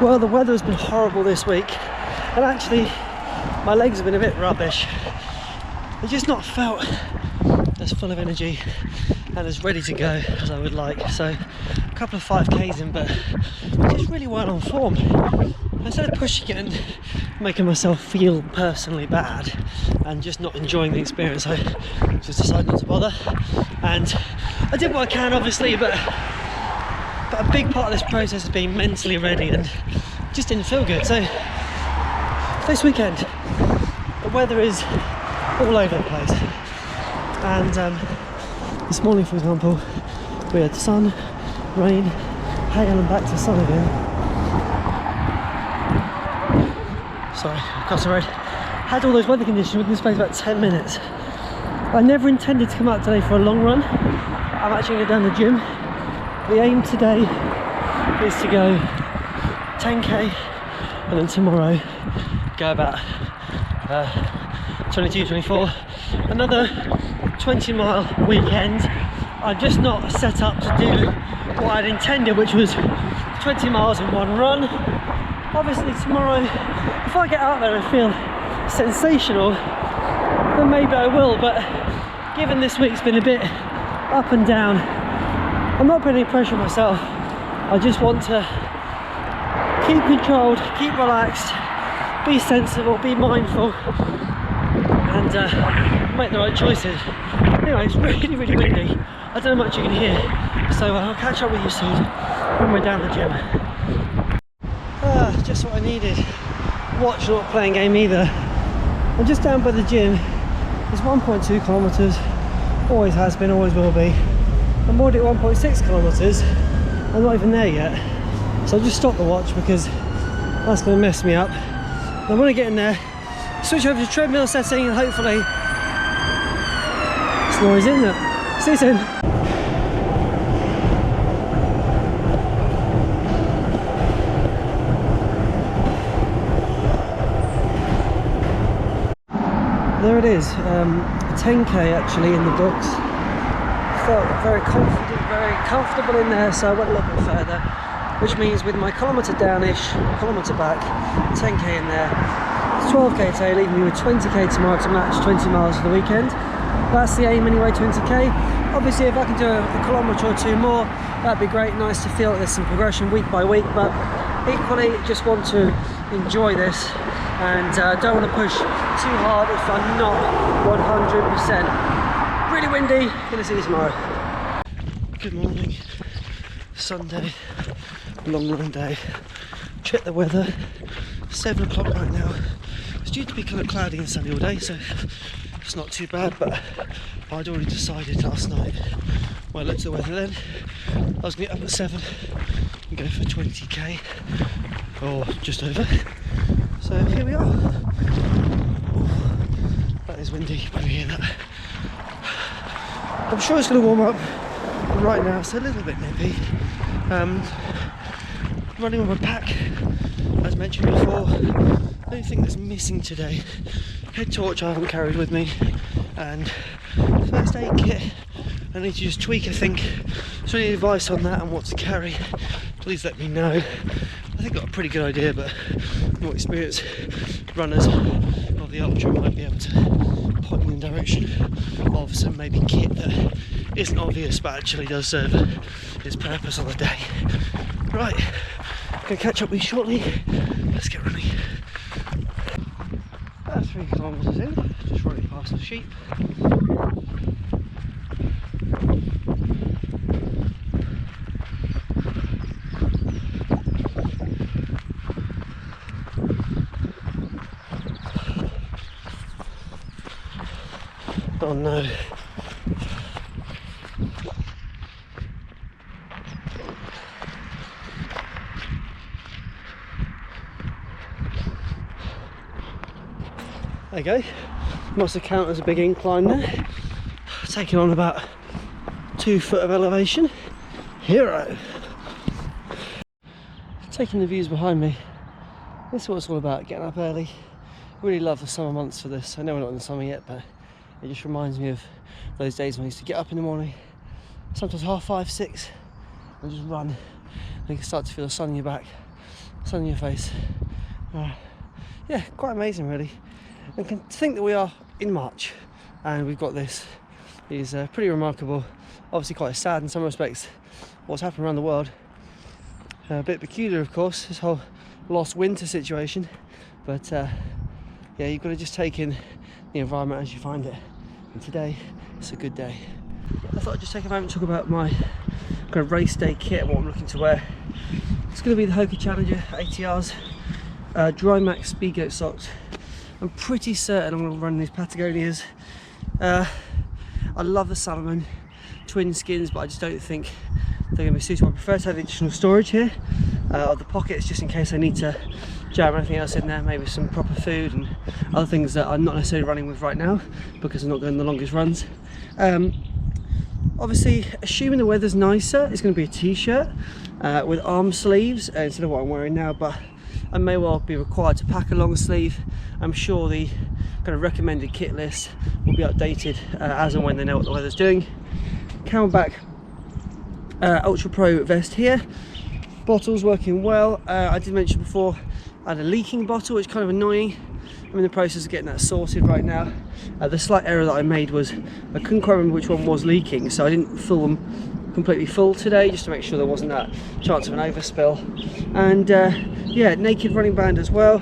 Well, the weather has been horrible this week, and actually my legs have been a bit rubbish. I've just not felt as full of energy and as ready to go as I would like. So a couple of 5Ks in, but just really weren't on form. Instead of pushing it and making myself feel personally bad and just not enjoying the experience, I just decided not to bother. And I did what I can, obviously, but a big part of this process has been mentally ready and just didn't feel good. So this weekend the weather is all over the place, and this morning, for example, we had sun, rain, hail, and back to sun again. Sorry, across the road. Had all those weather conditions within the space of about 10 minutes. I never intended to come out today for a long run. I'm actually going to go down the gym. The aim today is to go 10k, and then tomorrow go about 22, 24, another 20-mile weekend. I'm just not set up to do what I'd intended, which was 20 miles in one run. Obviously tomorrow, if I get out there and feel sensational, then maybe I will, but given this week's been a bit up and down, I'm not putting any pressure on myself. I just want to keep controlled, keep relaxed, be sensible, be mindful, and make the right choices. Anyway, it's really, really windy. I don't know much you can hear, so I'll catch up with you soon when we're down the gym. Just what I needed. Watch not playing game either. I'm just down by the gym. It's 1.2 kilometres, always has been, always will be. I'm already at 1.6 kilometres. I'm not even there yet, so I'll just stop the watch because that's going to mess me up. And when I get in there, switch over to treadmill setting, and hopefully it's noisy, isn't it? See you soon. There it is, a 10k actually in the books. Felt very confident, very comfortable in there, so I went a little bit further, which means with my kilometre down-ish, kilometre back, 10k in there, 12k today, leaving me with 20k tomorrow to match 20 miles for the weekend. That's the aim anyway, 20k. Obviously if I can do a kilometre or two more, that'd be great. Nice to feel that there's some progression week by week, but equally just want to enjoy this and don't want to push too hard if I'm not 100%. Really windy, gonna see you tomorrow. Good morning, Sunday, long day. Check the weather, 7 o'clock right now. It's due to be kind of cloudy and sunny all day, so it's not too bad, but I'd already decided last night when I looked at the weather then, I was gonna get up at 7 and go for 20k, or just over. So here we are. Ooh, that is windy, you probably hear that. I'm sure it's going to warm up right now. It's a little bit nippy. Running with my pack, as mentioned before. The only thing that's missing today, head torch I haven't carried with me, and first aid kit. I need to just tweak, I think. So any advice on that and what to carry, please let me know. I think I've got a pretty good idea, but more experienced runners of the ultra might be able to point me in the direction of some maybe kit that isn't obvious but actually does serve its purpose on the day. Right, gonna catch up with you shortly. Let's get running. About 3 kilometres in, just running past the sheep. Oh no. There you go. Must have counted as a big incline there. Taking on about 2 foot of elevation. Hero. Taking the views behind me. This is what it's all about, getting up early. Really love the summer months for this. I know we're not in the summer yet, but it just reminds me of those days when I used to get up in the morning, sometimes 5:30, 6, and just run. And you can start to feel the sun in your back. sun in your face. Yeah, quite amazing really. And to think that we are in March and we've got this is pretty remarkable. Obviously quite sad in some respects what's happened around the world. A bit peculiar of course, this whole lost winter situation, but yeah, you've got to just take in the environment as you find it, and today it's a good day. I thought I'd just take a moment to talk about my kind of race day kit and what I'm looking to wear. It's going to be the Hoka Challenger ATRs, Dry Max Speedgoat socks. I'm pretty certain I'm going to run these Patagonias. I love the Salomon twin skins, but I just don't think they're going to be suitable. I prefer to have the additional storage here of the pockets, just in case I need to jam anything else in there, maybe some proper food and other things that I'm not necessarily running with right now because I'm not going the longest runs. Obviously, assuming the weather's nicer, it's going to be a t-shirt with arm sleeves instead of what I'm wearing now, but I may well be required to pack a long sleeve. I'm sure the kind of recommended kit list will be updated as and when they know what the weather's doing. Camelback Ultra Pro vest here. Bottle's working well. I did mention before I had a leaking bottle, which is kind of annoying. I'm in the process of getting that sorted right now. The slight error that I made was I couldn't quite remember which one was leaking, so I didn't fill them completely full today just to make sure there wasn't that chance of an overspill. And yeah, naked running band as well.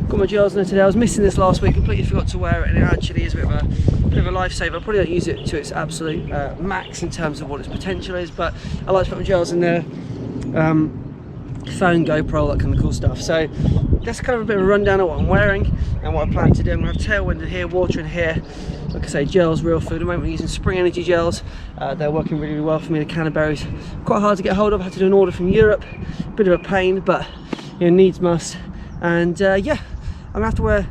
Got my gels in there today. I was missing this last week, completely forgot to wear it, and it actually is a bit of a lifesaver. I probably don't use it to its absolute max in terms of what its potential is, but I like to put my gels in there. Phone, GoPro, that kind of cool stuff. So that's kind of a bit of a rundown of what I'm wearing and what I plan to do. I'm going to have tailwind in here, water in here. Like I say, gels, real food. At the moment I'm using Spring Energy gels. They're working really, really well for me. The canterberries, quite hard to get hold of. I had to do an order from Europe. Bit of a pain, but you know, needs must. And yeah, I'm going to have to wear,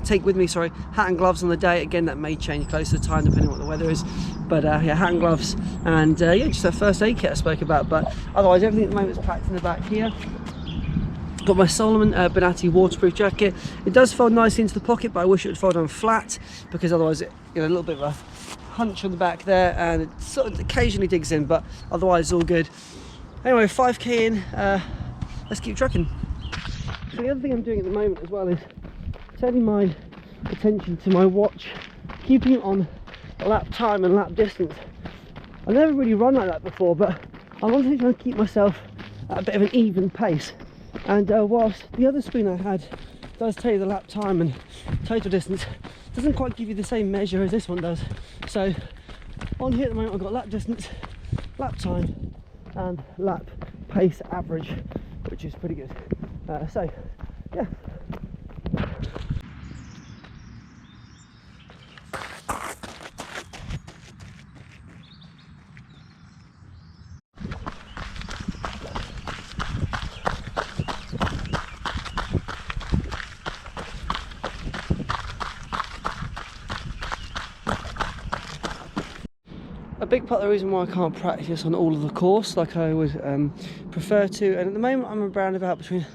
take with me, sorry, hat and gloves on the day. Again, that may change close to the time depending on what the weather is. But yeah, hat and gloves, and yeah, just that first aid kit I spoke about. But otherwise, everything at the moment is packed in the back here. Got my Solomon Benatti waterproof jacket. It does fold nicely into the pocket, but I wish it would fold on flat, because otherwise it, you know, a little bit of a hunch on the back there, and it sort of occasionally digs in, but otherwise it's all good. Anyway, 5k in, let's keep trucking. So the other thing I'm doing at the moment as well is turning my attention to my watch, keeping it on lap time and lap distance. I've never really run like that before, but I want to try and keep myself at a bit of an even pace. And whilst the other screen I had does tell you the lap time and total distance, it doesn't quite give you the same measure as this one does. So on here at the moment I've got lap distance, lap time and lap pace average, which is pretty good. So yeah. A big part of the reason why I can't practice on all of the course like I would prefer to, and at the moment I'm around about between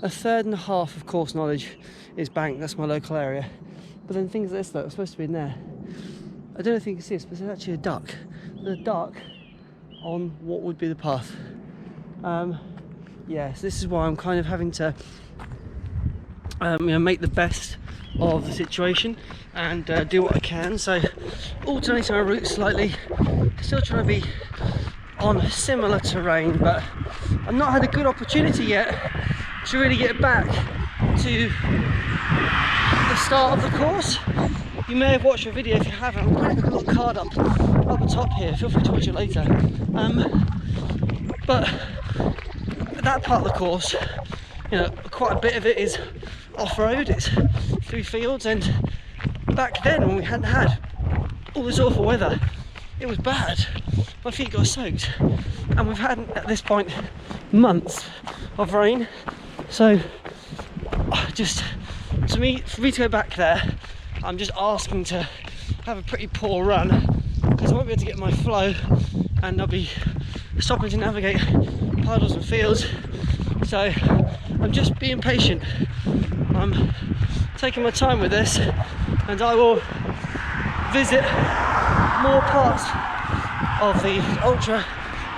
a third and a half of course knowledge is banked. That's my local area. But then things like this though are supposed to be in there. I don't know if you can see this, but there's actually a duck. There's a duck on what would be the path. Yeah, so this is why I'm kind of having to you know, make the best of the situation and do what I can. So alternating my route slightly, still trying to be on similar terrain, but I've not had a good opportunity yet to really get back to the start of the course. You may have watched a video. If you haven't, I'm putting a little card up the top here, feel free to watch it later. But that part of the course, you know, quite a bit of it is off-road, it's through fields, and back then when we hadn't had all this awful weather, it was bad. My feet got soaked, and we've had at this point months of rain. So just for me to go back there, I'm just asking to have a pretty poor run, because I won't be able to get my flow and I'll be stopping to navigate puddles and fields. So I'm just being patient. I'm taking my time with this, and I will visit more parts of the ultra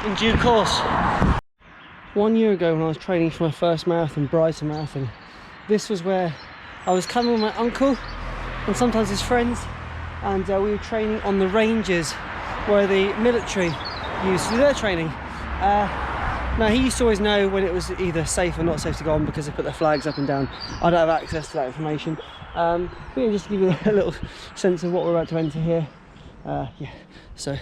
in due course. 1 year ago when I was training for my first marathon, Brighton Marathon. This was where I was coming with my uncle and sometimes his friends, and we were training on the ranges where the military used to do their training. Now, he used to always know when it was either safe or not safe to go on because they put their flags up and down. I don't have access to that information. But yeah, just to give you a little sense of what we're about to enter here. Yeah, so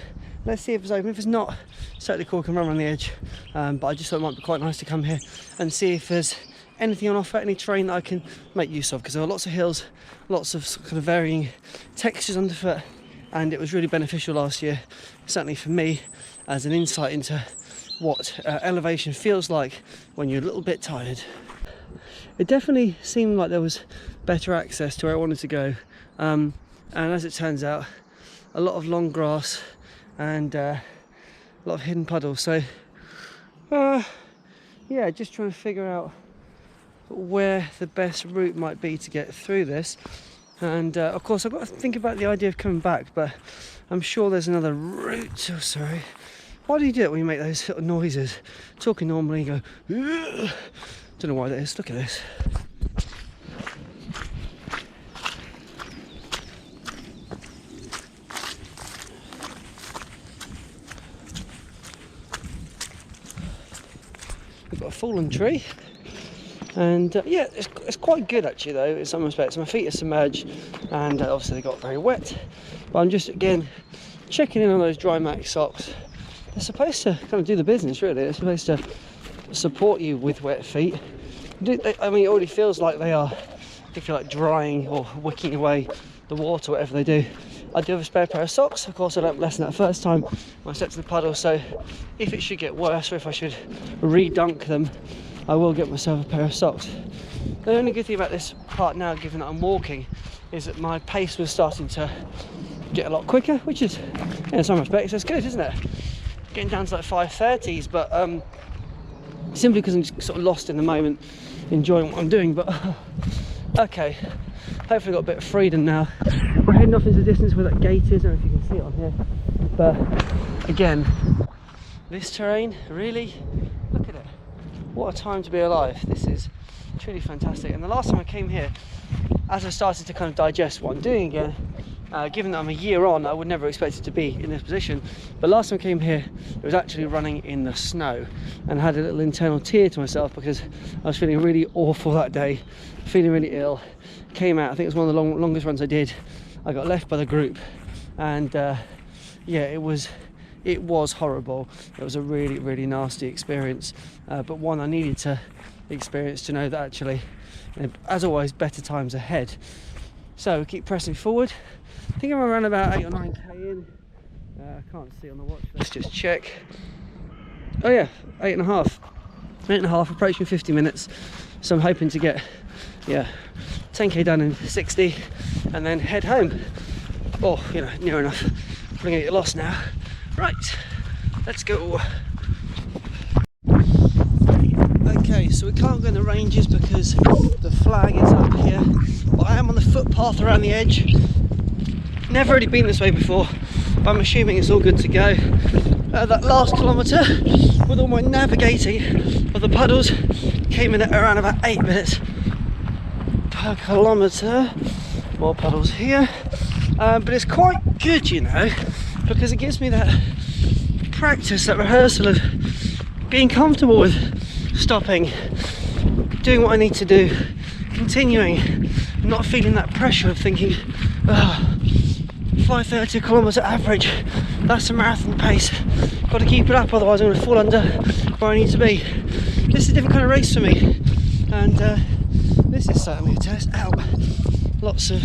let's see if it's open. If it's not, certainly cool, can run around the edge. But I just thought it might be quite nice to come here and see if there's anything on offer, any terrain that I can make use of, because there are lots of hills, lots of kind of varying textures underfoot, and it was really beneficial last year, certainly for me, as an insight into what elevation feels like when you're a little bit tired. It definitely seemed like there was better access to where I wanted to go, and as it turns out, a lot of long grass and a lot of hidden puddles. So yeah, just trying to figure out where the best route might be to get through this. And of course I've got to think about the idea of coming back, but I'm sure there's another route. Oh, sorry. Why do you do it when you make those sort of noises? Talking normally, you go, ugh. Don't know why that is. Look at this. We've got a fallen tree, and yeah, it's quite good actually though in some respects. My feet are submerged, and obviously they got very wet, but I'm just again checking in on those Dry Max socks. They're supposed to kind of do the business, really. They're supposed to support you with wet feet. I mean, it already feels like they are, if you like, drying or wicking away the water, whatever they do. I do have a spare pair of socks. Of course, I learnt a lesson that first time when I stepped in the puddle, so if it should get worse or if I should re-dunk them, I will get myself a pair of socks. The only good thing about this part now, given that I'm walking, is that my pace was starting to get a lot quicker, which is, in some respects, that's good, isn't it? Getting down to like 5:30s, but simply because I'm just sort of lost in the moment, enjoying what I'm doing. But okay, hopefully got a bit of freedom now. We're heading off into the distance where that gate is. I don't know if you can see it on here, but again, this terrain, really, look at it. What a time to be alive. This is truly fantastic. And the last time I came here, as I started to kind of digest what I'm doing again, given that I'm a year on, I would never expect it to be in this position. But last time I came here, it was actually running in the snow, and I had a little internal tear to myself because I was feeling really awful that day, feeling really ill. Came out, I think it was one of the longest runs I did. I got left by the group, and yeah, it was horrible. It was a really, really nasty experience, but one I needed to experience to know that actually, as always, better times ahead. So keep pressing forward. I think I'm around about 8 or 9k in. I can't see on the watch. Let's just check. Oh yeah, 8.5. 8.5, approaching 50 minutes. So I'm hoping to get, yeah, 10k done in 60, and then head home. Or, you know, near enough. I'm gonna get lost now. Right, let's go. Okay, so we can't go in the ranges because the flag is up here, but I am on the footpath around the edge. Never really been this way before, but I'm assuming it's all good to go. That last kilometre, with all my navigating of the puddles, came in at around about 8 minutes per kilometre. More puddles here, but it's quite good, you know, because it gives me that practice, that rehearsal of being comfortable with stopping, doing what I need to do, continuing, not feeling that pressure of thinking, oh, 5:30 kilometre average, that's a marathon pace, got to keep it up, otherwise I'm going to fall under where I need to be. This is a different kind of race for me, and this is certainly a test. Out, lots of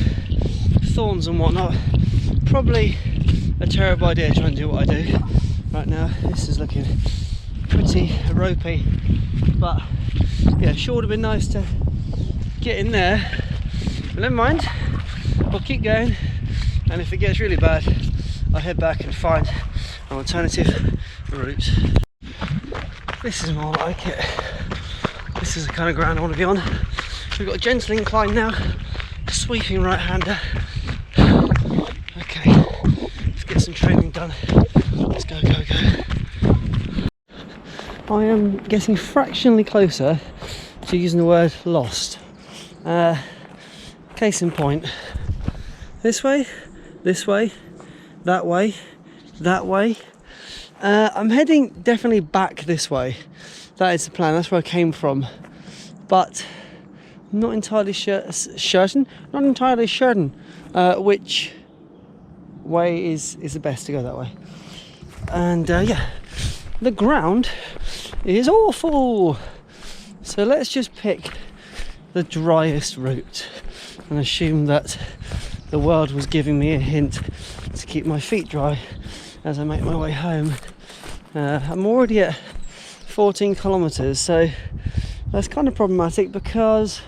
thorns and whatnot. Probably a terrible idea trying to do what I do right now. This is looking pretty ropey, but yeah, sure would have been nice to get in there, but never mind, we'll keep going, and if it gets really bad I'll head back and find an alternative route. This is more like it. This is the kind of ground I want to be on. We've got a gentle incline now, sweeping right-hander. Okay, let's get some training done. Let's go, go, go. I am getting fractionally closer to using the word lost. Case in point, this way, that way, that way. I'm heading definitely back this way. That is the plan, that's where I came from. But I'm not entirely certain which way is the best to go that way. And yeah, the ground is awful. So let's just pick the driest route and assume that the world was giving me a hint to keep my feet dry as I make my way home. I'm already at 14 kilometers, so that's kind of problematic because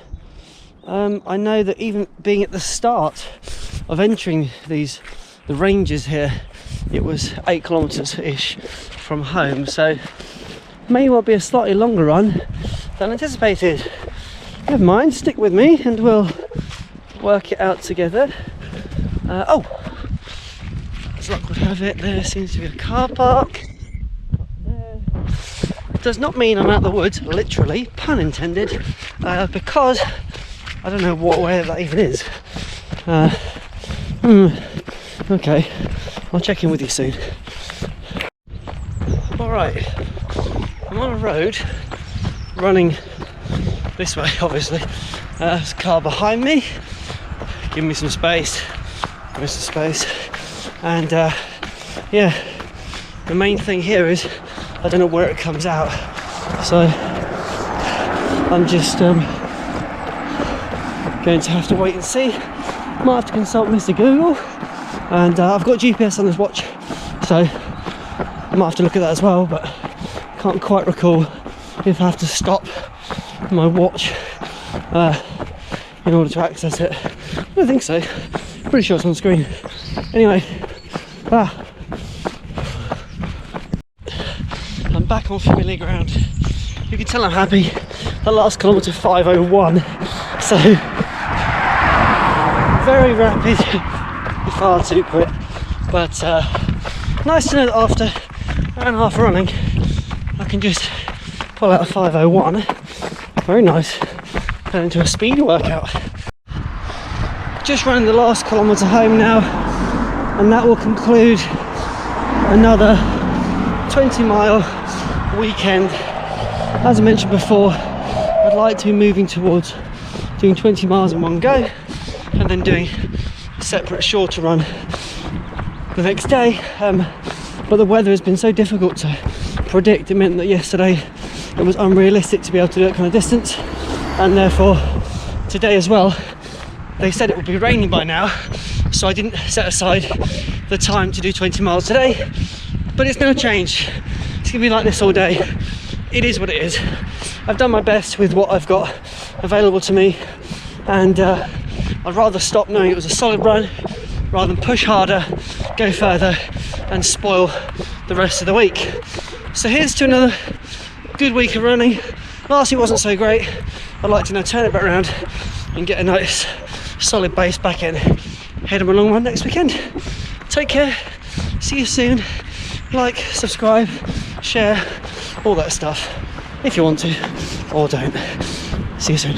I know that even being at the start of entering the ranges here, it was 8 kilometers ish from home, so may well be a slightly longer run than anticipated. Never mind, stick with me and we'll work it out together. Oh, as luck would have it, there seems to be a car park. Does not mean I'm out of the woods, literally, pun intended, because I don't know what way that even is. Okay, I'll check in with you soon. Alright, I'm on a road, running this way obviously. There's a car behind me, give me some space, and yeah, the main thing here is I don't know where it comes out, so I'm just going to have to wait and see. Might have to consult Mr. Google, and I've got GPS on this watch, so I might have to look at that as well, but can't quite recall if I have to stop my watch in order to access it. I don't think so, pretty sure it's on screen. Anyway, I'm back on familiar ground. You can tell I'm happy. The last kilometre 5:01, so very rapid, far too quick, but nice to know that after an hour and a half running I can just pull out a 5:01. Very nice. Turn into a speed workout. Just running the last kilometre home now, and that will conclude another 20-mile weekend. As I mentioned before, I'd like to be moving towards doing 20 miles in one go and then doing a separate shorter run the next day, but the weather has been so difficult to predict. It meant that yesterday it was unrealistic to be able to do that kind of distance, and therefore today as well they said it would be raining by now, so I didn't set aside the time to do 20 miles today. But it's now changed. It's gonna be like this all day. It is what it is. I've done my best with what I've got available to me, and I'd rather stop knowing it was a solid run rather than push harder, go further and spoil the rest of the week. So here's to another good week of running. Last week wasn't so great. I'd like to now turn it back around and get a nice solid base back in. Head on a long run next weekend. Take care, see you soon. Like, subscribe, share, all that stuff if you want to, or don't. See you soon.